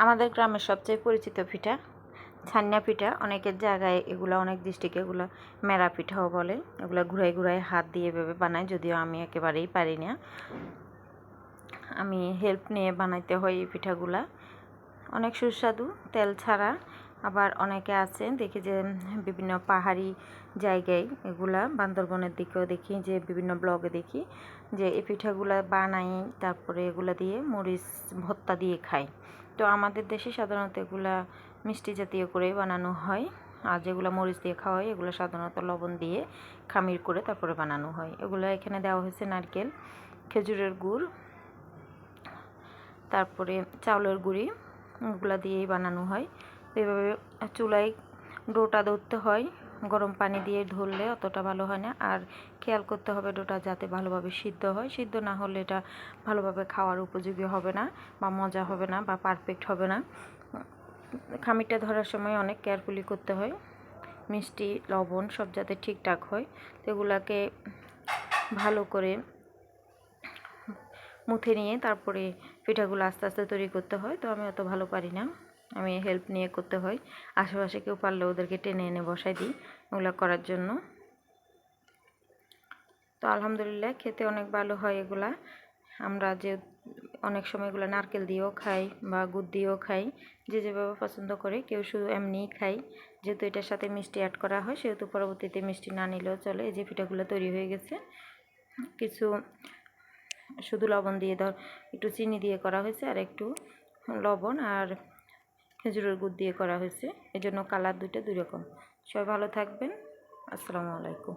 আমাদের গ্রামের সবচেয়ে পরিচিত পিঠা ছান্না পিঠা। অনেকের জায়গায় এগুলো অনেক ডিস্ট্রিক্টে এগুলো মেরা পিঠাও বলে। এগুলো ঘুরাই ঘুরাই হাত দিয়ে এভাবে বানায়, যদিও আমি একেবারেই পারি না। আমি হেল্প নিয়ে বানাইতে হয় এই পিঠাগুলা। অনেক সুস্বাদু, তেল ছাড়া। আবার অনেকে আছে দেখি যে বিভিন্ন পাহাড়ি জায়গায় এগুলা, বান্দরবনের দিকেও দেখি যে বিভিন্ন ব্লগে দেখি যে এই পিঠাগুলা বানাই, তারপরে এগুলা দিয়ে মরিচ ভর্তা দিয়ে খায়। তো আমাদের দেশে সাধারণত এগুলা মিষ্টি জাতীয় করেই বানানো হয়, আর যেগুলো মরিচ দিয়ে খাওয়া হয় এগুলো সাধারণত লবণ দিয়ে খামির করে তারপরে বানানো হয়। এগুলো এখানে দেওয়া হয়েছে নারকেল, খেজুরের গুড়, তারপরে চাউলের গুঁড়ি, ওগুলা দিয়েই বানানো হয়। এভাবে চুলায় ডোটা ধরতে হয়, গরম পানি দিয়ে ধরলে অতটা ভালো হয় না। আর খেয়াল করতে হবে ডোটা যাতে ভালোভাবে সিদ্ধ হয়, সিদ্ধ না হলে এটা ভালোভাবে খাওয়ার উপযোগী হবে না, বা মজা হবে না, বা পারফেক্ট হবে না। খামিরটা ধরার সময় অনেক কেয়ারফুলি করতে হয়, মিষ্টি লবণ সব যাতে ঠিকঠাক হয়। তো এগুলাকে ভালো করে মুথে নিয়ে তারপরে পিঠাগুলো আস্তে আস্তে তৈরি করতে হয়। তো আমি অত ভালো পারি না, আমি হেল্প নিয়ে করতে হয়। আশেপাশে কেউ পারলে ওদেরকে টেনে এনে বসাই দিই ওগুলো করার জন্য। তো আলহামদুলিল্লাহ খেতে অনেক ভালো হয় এগুলা। আমরা যে অনেক সময় এগুলো নারকেল দিয়েও খাই বা গুড় দিয়েও খাই, যে যেভাবে পছন্দ করে। কেউ শুধু এমনিই খাই, যেহেতু এটার সাথে মিষ্টি অ্যাড করা হয় সেহেতু পরবর্তীতে মিষ্টি না নিলেও চলে। এই যে পিঠাগুলো তৈরি হয়ে গেছে, কিছু শুধু লবণ দিয়ে একটু চিনি দিয়ে করা হয়েছে, আর একটু লবণ আর খেজুরের গুড় দিয়ে করা হয়েছে, এজন্য কালার দুই রকম। সবাই ভালো থাকবেন। আসসালামু আলাইকুম।